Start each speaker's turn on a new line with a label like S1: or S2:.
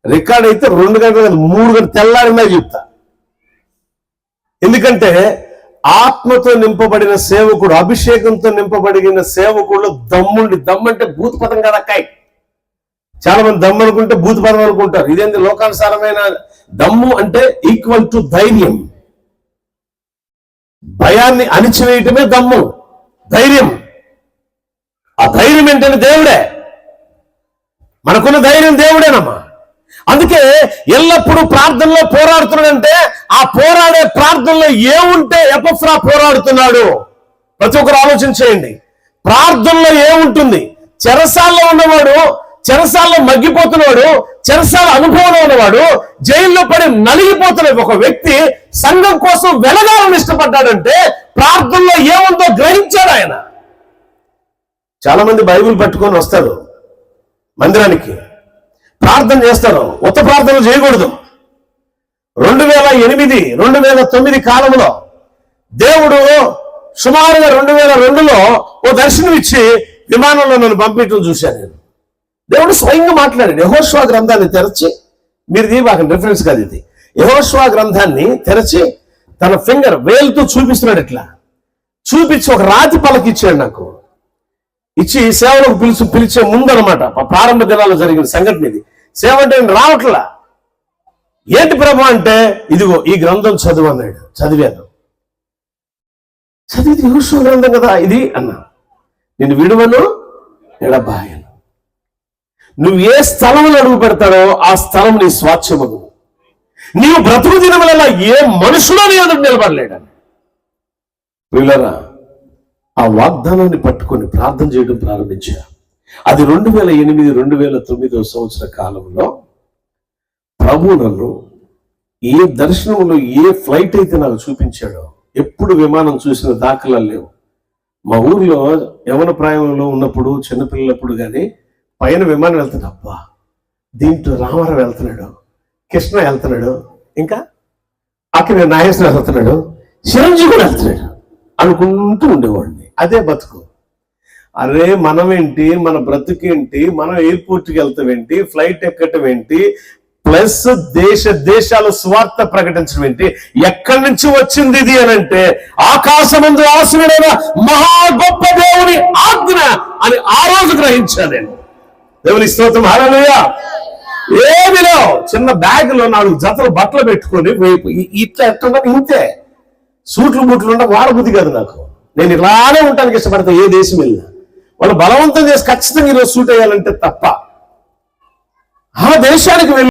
S1: Record అయితే 2 గంటలు కాదు 3 గంటలు తెల్లారిందా చెప్తా. ఎందుకంటే ఆత్మతో నింపబడిన సేవకుడు, అభిషేకంతో నింపబడిన సేవకుడు దమ్మంటే భూత పదం కదక్కాయి. చాలా మంది దమ్ము అనుకుంటే భూత పదం అనుకుంటారు. ఇదేంటి లోకానుసారమైన దమ్ము అంటే ఈక్వల్ టు ధైర్యం. భయాన్ని అణిచివేయటమే దమ్ము, ధైర్యం. ఆ ధైర్యం ఏంటంటే దేవుడే. మనకున్న ధైర్యం దేవుడేనమ్మా. అందుకే ఎల్లప్పుడూ ప్రార్థనలో పోరాడుతున్నాడంటే ఆ పోరాడే ప్రార్థనలో ఏముంటే ఎపఫ్రా పోరాడుతున్నాడు. ప్రతి ఒక్కరు ఆలోచన చేయండి. ప్రార్థనలో ఏముంటుంది? చెరసాల్లో ఉన్నవాడు, చెరసాల్లో మగ్గిపోతున్నవాడు, చెరసాల అనుభవంలో ఉన్నవాడు, జైల్లో పడి నలిగిపోతున్న ఒక వ్యక్తి సంఘం కోసం వెలగాలని ఇష్టపడ్డాడంటే ప్రార్థనలో ఏముందో గ్రహించాడు ఆయన. చాలా మంది బైబిల్ పట్టుకొని వస్తారు మందిరానికి, ప్రార్థన చేస్తారు. ఉత్త ప్రార్థనలు చేయకూడదు. 2008, 2009 కాలంలో దేవుడు సుమారుగా 2002లో ఓ దర్శనం ఇచ్చి విమానంలో నన్ను పంపించడం చూశాను నేను. దేవుడు స్వయంగా మాట్లాడాడు. యెహోషువ గ్రంథాన్ని తెరచి, మీరు దీపాకండి రిఫరెన్స్ కాదు ఇది, యెహోషువ గ్రంథాన్ని తెరచి తన ఫింగర్ వేలుతో చూపిస్తున్నాడు. ఇట్లా చూపించి ఒక రాతి పలకిచ్చాడు నాకు. ఇచ్చి సేవలకు పిలిచే ముందు అనమాట, ప్రారంభ దినాల్లో జరిగిన సంఘటన ఇది. సేవ అంటే నేను రావట్లా. ఏంటి ప్రభు అంటే, ఇదిగో ఈ గ్రంథం చదువు అన్నాడు. చదివాను. చదివితే యెహోషువ గ్రంథం కదా ఇది అన్నా. నేను విడువను ఎడబాయను. నువ్వు ఏ స్థలంలో అడుగు పెడతాడో ఆ స్థలం నీ స్వాచ్ఛమగు. నీవు బ్రతుకు దినములలో ఏ మనుషులో నీ ఎదురు నిలబడలేడని. వీళ్ళరా ఆ వాగ్దానాన్ని పట్టుకొని ప్రార్థన చేయడం ప్రారంభించారు. అది 2008, 2009 సంవత్సర కాలంలో ప్రభు నన్ను ఏ దర్శనంలో ఏ ఫ్లైట్ అయితే నాకు చూపించాడో, ఎప్పుడు విమానం చూసిన దాఖలాలు లేవు. మా ఊర్లో యవన ప్రాయంలో ఉన్నప్పుడు, చిన్నపిల్లలప్పుడు కానీ పైన విమానం వెళ్తాడు. అబ్బా, దీంట్లో రామారావు వెళ్తున్నాడు, కృష్ణ వెళ్తున్నాడు, ఇంకా అక్కడ నాగేశ్వరరావు వెళ్తున్నాడు, చిరంజీవి కూడా వెళ్తున్నాడు అనుకుంటూ ఉండేవాడిని. అదే బతుకు. అరే మనమేంటి, మన బ్రతుకేంటి, మనం ఎయిర్పోర్ట్కి వెళ్తామేంటి, ఫ్లైట్ ఎక్కటం ఏంటి, ప్లస్ దేశాల స్వార్థ ప్రకటించడం ఏంటి, ఎక్కడి నుంచి వచ్చింది ఇది అని అంటే ఆకాశమందు ఆసనుడైన మహా గొప్ప దేవుని ఆజ్ఞ అని ఆ రోజు గ్రహించాను నేను. దేవుని స్తోత్రం, హల్లెలూయా. ఏమిలో చిన్న బ్యాగ్ లో 4 జతలు బట్టలు పెట్టుకొని ఇట్లా ఎట్లా ఇంతే, సూట్లు బూట్లు ఉండ వాడబుద్ధి కాదు నాకు. నేను ఇలానే ఉండటానికి ఇష్టపడతా. ఏ దేశం వెళ్ళినా వాళ్ళు బలవంతం చేసి ఖచ్చితంగా ఈరోజు సూట్ అయ్యాలంటే తప్ప ఆ దేశానికి వెళ్ళి